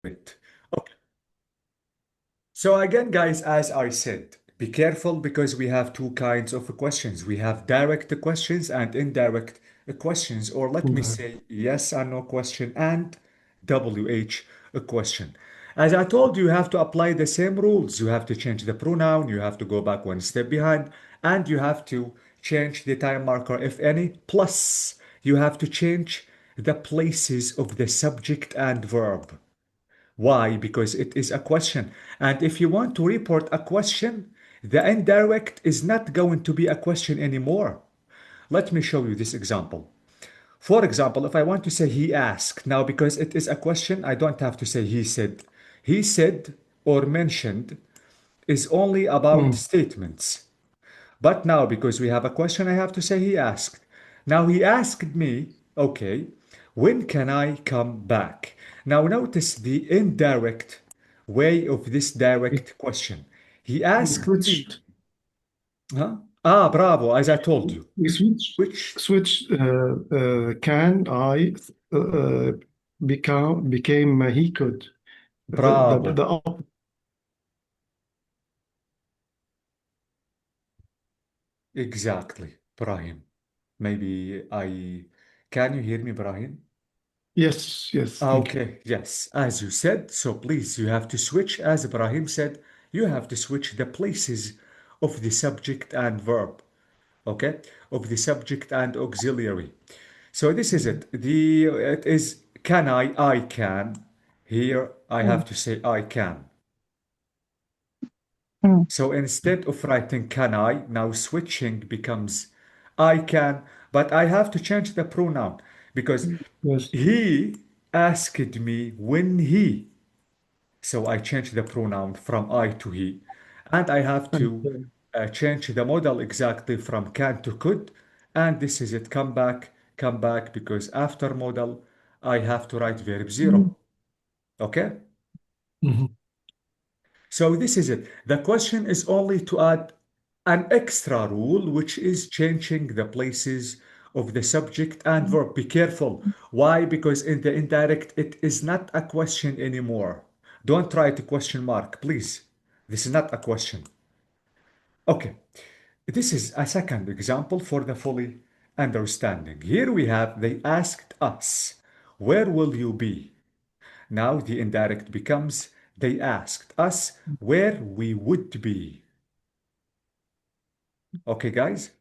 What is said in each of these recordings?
it. Okay. So again, guys, as I said, be careful because we have two kinds of questions. We have direct questions and indirect questions, or let me say yes and no question and WH question. As I told you, you have to apply the same rules. You have to change the pronoun, you have to go back one step behind, and you have to change the time marker, if any. Plus, you have to change the places of the subject and verb. Why? Because it is a question. And if you want to report a question, the indirect is not going to be a question anymore. Let me show you this example. For example, if I want to say he asked, now because it is a question, I don't have to say he said. He said or mentioned is only about Mm. statements. But now, because we have a question, I have to say he asked. Now he asked me, okay, when can I come back? Now notice the indirect way of this We direct question. He we asked me, switched. huh? Ah, bravo, as I told you. We switched. Which, Switch. Can I became he could. The bravo, up. exactly, Brahim. Maybe can you hear me, Brahim? Yes. Yes. Thank you. Okay, yes, as you said, so please, you have to switch, as Ibrahim said, you have to switch the places of the subject and verb, okay, of the subject and auxiliary. So this is it. It is can I can. Here I Mm, have to say I can. mm, So instead of writing can I, now switching becomes I can, but I have to change the pronoun because Yes. he asked me when he. So I change the pronoun from I to he. And I have And to change the modal exactly from can to could. And this is it, come back, because after modal, I have to write verb mm, zero. Okay? mhm. So this is it. The question is only to add an extra rule, which is changing the places of the subject and verb. Be careful. Why? Because in the indirect, it is not a question anymore. Don't try to question mark, please. This is not a question. Okay. This is a second example for the fully understanding. Here we have, they asked us, where will you be? Now the indirect becomes they asked us where we would be. Okay, guys?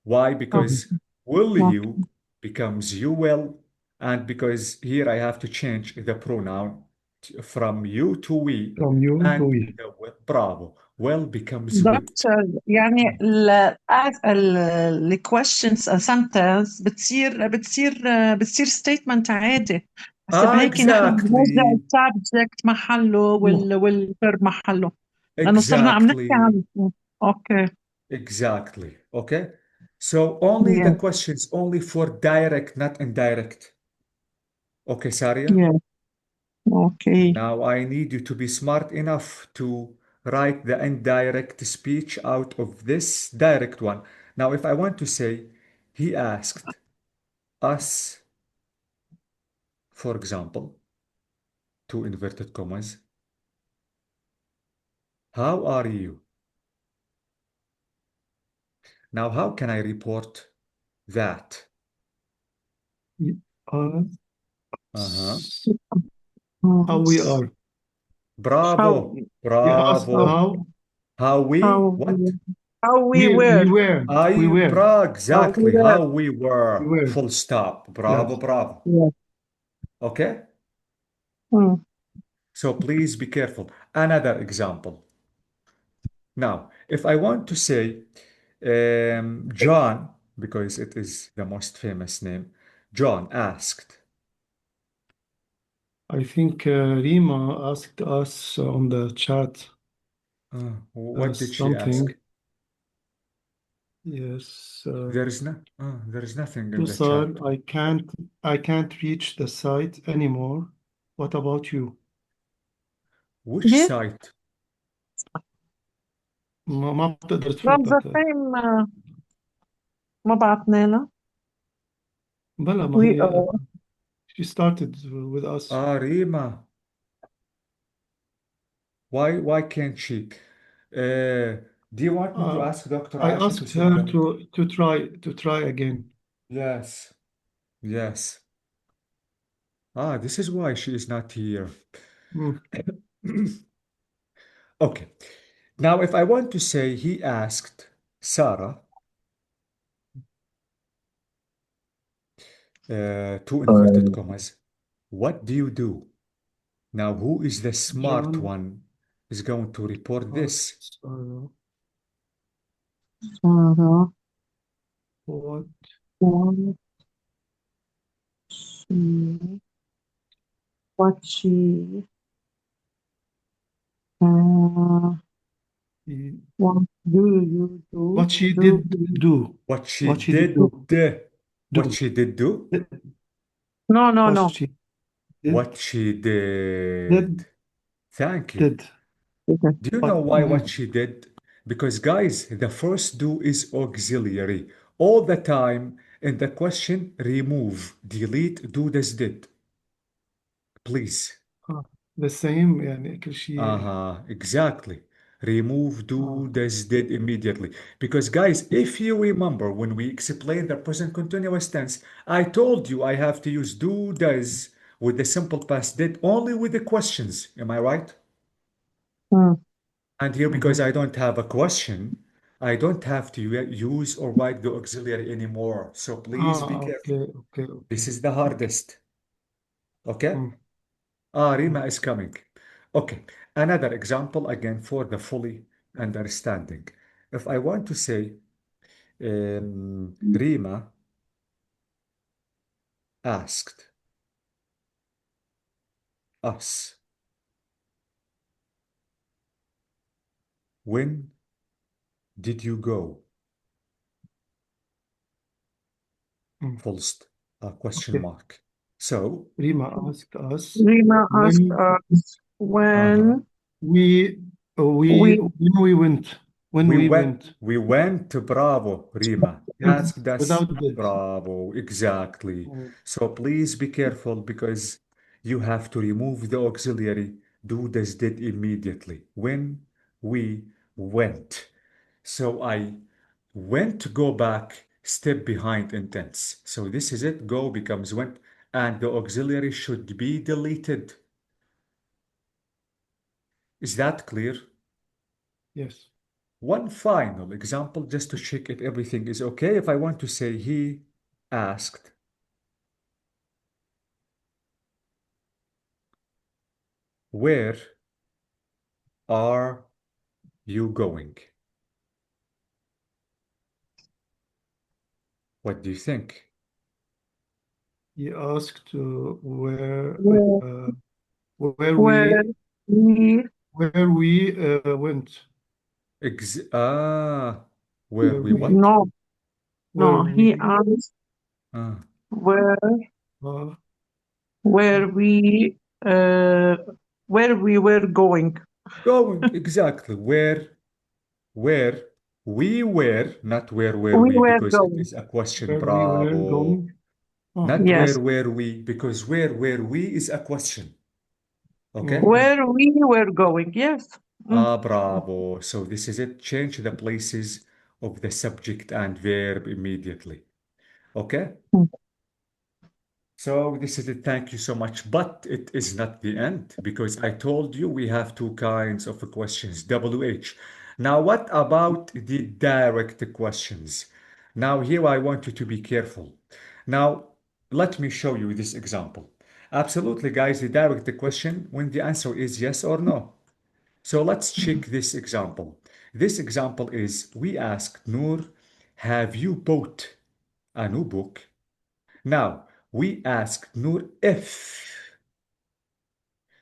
Why? okay, Because will okay. you becomes you will, and because here I have to change the pronoun from you to we, From you to and we. the bravo, well becomes would. دكتور يعني ال questions a sentence بتصير statement عادي حسب هيك نحن بنرجع Exactly, السبجكت محله والverb محله لأنه صرنا عم نحكي exactly, عن اوكي exactly. Okay? So only the yeah questions only for direct, not indirect. Okay, Saria? yeah okay Now I need you to be smart enough to write the indirect speech out of this direct one. Now, if I want to say, he asked us, for example, two inverted commas, how are you? Now, how can I report that? Uh, Uh-huh. how we are. how Bravo, You asked how bravo. how How we, how what? we were we were how we Exactly, were how we we were. were. Full stop. Bravo, Yes. bravo. yeah Okay? mm. So please be careful. Another example. Now, if I want to say John, because it is the most famous name, John asked, I think Rima asked us on the chat what did she something. ask? Yes. There is nothing in the Tusar, chat. I can't reach the site anymore. What about you? Which yeah site? ما بتقدر from the تفتح. same ما بعتنا لها بلا ما we هي she started with us. Rima. Why can't she? Do you want me to Uh, ask Dr. I Aisha to asked sit her down? to try again. Yes, yes. Ah, this is why she is not here. Mm, Okay. Now, if I want to say he asked Sarah, two inverted commas, what do you do? Now, who is the smart John one is going to report this? asked Sarah, Sarah, what what she, what she, uh, he, what do you do? what she Do did you? do. What she What she did did, what do. she did do? No, no, What no. she What did she did. did Thank you. did. Okay. Do you know But why what she did? Because, guys, the first do is auxiliary. All the time in the question, remove, delete, do, does, did. Please. uh, the same يعني كل شيء Exactly. Remove, do, آه. does, did immediately. Because, guys, if you remember when we explained the present continuous tense, I told you I have to use do, does with the simple past did only with the questions. Am I right? Mm. And here, because Mhm. I don't have a question, I don't have to use or write the auxiliary anymore. So please be careful. okay This okay is the hardest. Okay? mm. Rima Mm. is coming. Okay. Another example again for the fully understanding. If I want to say Rima asked us, when did you go? Mm. Question Okay. mark. So, Rima asked us Rima asked when us when we we when we went we went to Bravo, Rima. Asked us, without did. Bravo, exactly. Mm. So please be careful because you have to remove the auxiliary, do this did immediately. When we went. So I went to go back, step behind intense. So this is it, go becomes went, and the auxiliary should be deleted. Is that clear? Yes. One final example just to check if everything is okay. If I want to say he asked, where are you going? What do you think? He asked where where where where we went. Ex where Where we we what? no where he we asked Ah, where uh, where we uh where we were going. going, exactly. Where we were, not where were We we, were because it going. is a question. where we were Bravo. going. Oh. Not Yes. where were we, because where were we is a question. Okay? Mm. Where we were going. Yes. Mm. Bravo. So this is it. Change the places of the subject and verb immediately. Okay? Mm. So this is it. Thank you so much. But it is not the end because I told you we have two kinds of questions, WH. Now, what about the direct questions? Now, here I want you to be careful. Now, let me show you this example. Absolutely, guys, the direct question when the answer is yes or no. So let's check this example. This example is we asked Noor, have you bought a new book? Now, we asked Noor if.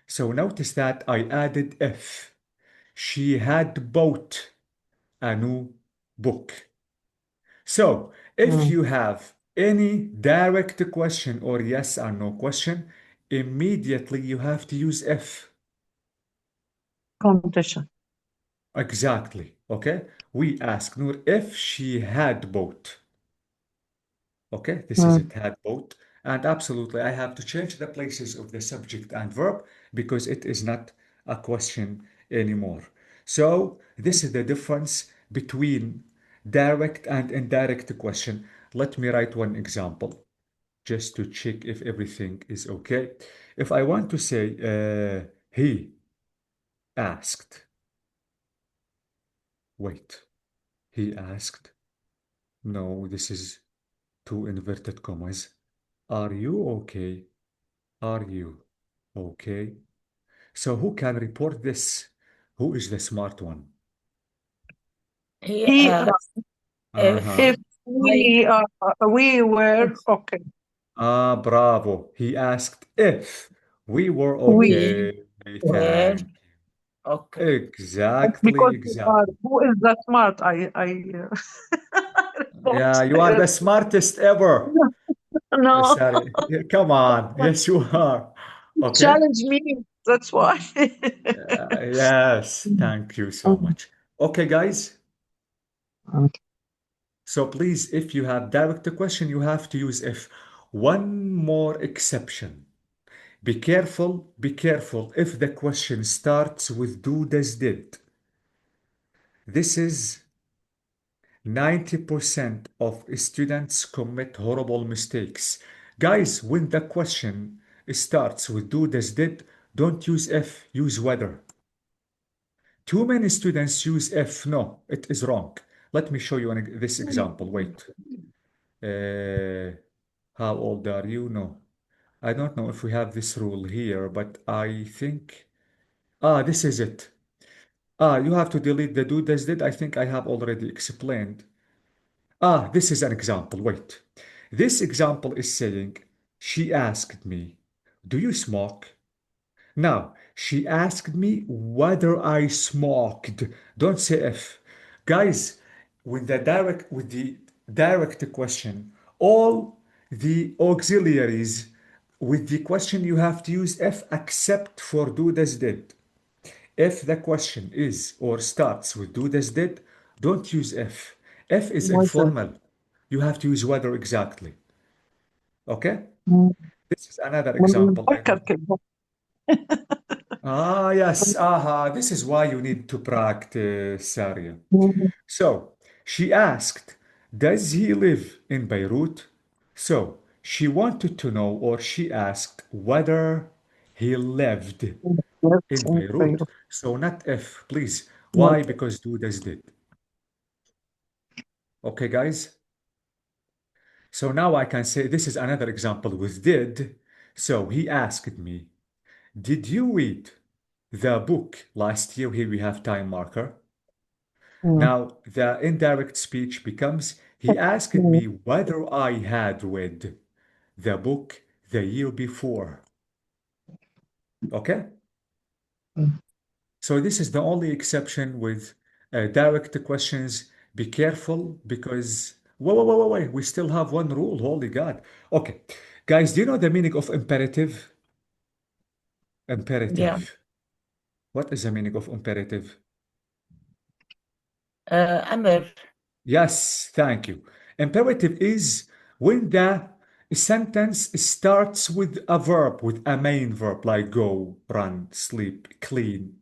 So notice that I added if. She had bought a new book. So if Mm. you have any direct question or yes or no question, immediately you have to use if. Competition. Exactly. Okay. We asked Noor if she had bought. Okay, this is Mm. it, had both. And absolutely, I have to change the places of the subject and verb because it is not a question anymore. So this is the difference between direct and indirect question. Let me write one example just to check if everything is okay. If I want to say, he asked, wait, he asked, no, this is two inverted commas. Are you okay? Are you okay? So who can report this? Who is the smart one? He He asked if Uh-huh. if we were okay. Bravo. He asked if we were We okay. were Thank okay. you. Exactly, because we are. exactly. Who is the smart? Yeah, you are the smartest ever. No, Sorry. Come on. Yes, you are. Okay. challenge me. That's why. Yes, thank you so much. Okay, guys. Okay. So please, if you have direct question, you have to use if. One more exception. Be careful if the question starts with do, does, did. This is 90% of students commit horrible mistakes. Guys, when the question starts with do, does, did, don't use if, use whether. Too many students use if. No, it is wrong. Let me show you this example. Wait. How old are you? No. I don't know if we have this rule here, but I think... this is it. You have to delete the do, does, did. I think I have already explained. This is an example. Wait. This example is saying, she asked me, do you smoke? Now, she asked me whether I smoked. Don't say if. Guys, with the direct question, all the auxiliaries with the question you have to use if except for do, does, did. If the question is or starts with do, does, did, don't use if. If is Whether. informal. You have to use whether exactly. Okay? Mm. This is another example. بنفكر كده. Yes. This is why you need to practice, Saria. Mm. So, she asked, does he live in Beirut? So, she wanted to know, or she asked, whether he lived Yes, in in Beirut. Beirut. So, not if, please. Not Why? Because do, does, did. Okay, guys? So now I can say this is another example with did. So, he asked me, did you read the book last year? Here we have time marker. mm. Now, the indirect speech becomes, he asked Mm. me whether I had read the book the year before. Okay? Mm. So this is the only exception with direct questions. Be careful because, wait, we still have one rule. Holy God. Okay. Guys, do you know the meaning of imperative? Yeah. Imperative. What is the meaning of imperative? Amr. Yes, thank you. Imperative is when the sentence starts with a verb, with a main verb, like go, run, sleep, clean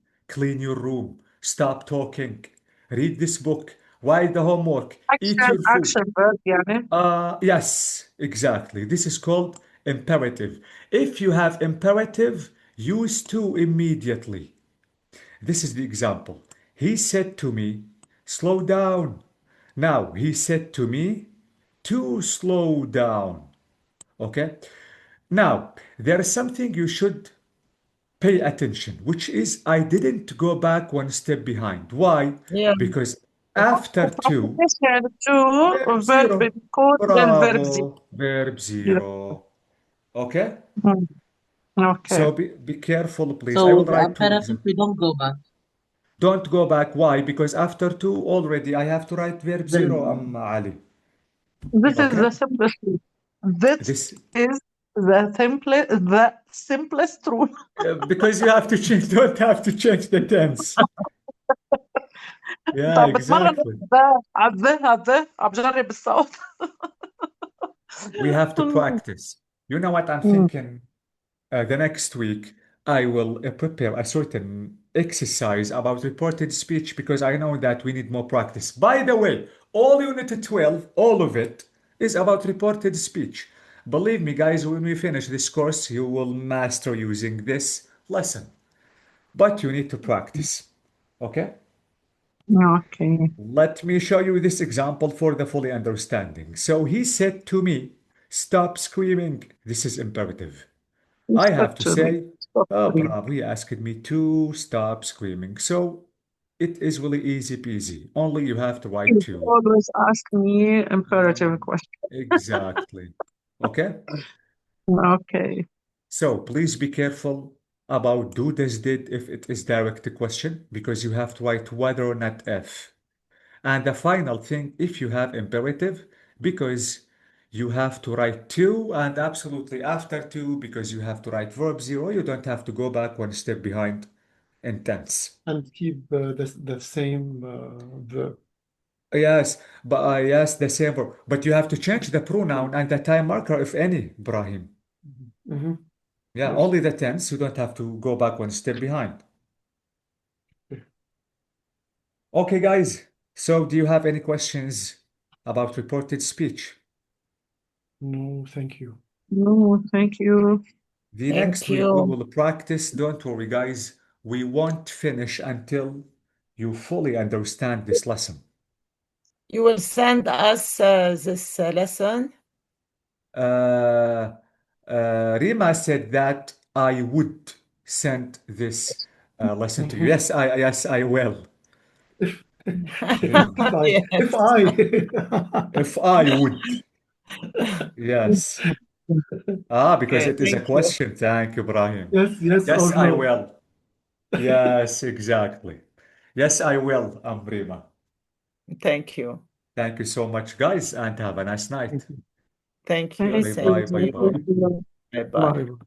your room, stop talking, read this book, write the homework, eat your food. Action verb يعني. Yes, exactly. This is called imperative. If you have imperative, use to immediately. This is the example. He said to me, slow down. Now, he said to me, to slow down. Okay? Now, there is something you should pay attention, which is I didn't go back one step behind. Why? Yeah. Because after to, Application to verb verb zero. code then verb zero. Bravo, verb zero. Okay? Mm. Okay. So be careful, please. I So will the write two imperative, examples. we don't go back. Don't go back. Why? Because after to already I have to write verb zero, Then Ali. This is Okay? the simplest rule. This This is the simplest rule. because you have to change, don't have to change the tense. انت Yeah, عم بتمرن exactly. ده عم بجرب الصوت. We have to practice. You know what I'm thinking? The next week, I will prepare a certain exercise about reported speech because I know that we need more practice. By the way, all Unit 12, all of it, is about reported speech. Believe me, guys, when we finish this course, you will master using this lesson. But you need to practice. Okay? Okay. Let me show you this example for the fully understanding. So he said to me, stop screaming. This is imperative. I have to Stop to me. say, Stop oh, screaming. bravo, he asked me to stop screaming. So it is really easy peasy. Only you have to write You to. always ask me imperative question. Exactly. Okay? Okay. So please be careful about do, does, did if it is direct question because you have to write whether or not if. And the final thing, if you have imperative, because you have to write to, and absolutely after to, because you have to write verb 0, you don't have to go back one step behind in tense. And keep the same verb. Yes, but yes, the same verb. But you have to change the pronoun and the time marker, if any, Ibrahim. Mhm. Yeah, Yes. only the tense. You don't have to go back one step behind. Okay, guys. So do you have any questions about reported speech? No, thank you. No, thank you. The Thank next week we you. will practice. Don't worry, guys. We won't finish until you fully understand this lesson. You will send us this lesson. Rima said that I would send this lesson to you. Mhm. Yes, I will. If Rima, if if I would, yes. Because Okay, it is a thank you. question. Thank you, Ibrahim. yes Yes, or I no. will. Yes, exactly. Yes, I will, Rima. Thank you. Thank you so much, guys, and have a nice night. Thank you. Thank you. Thank Bye Same bye, to bye you. bye. you. Bye-bye. Bye.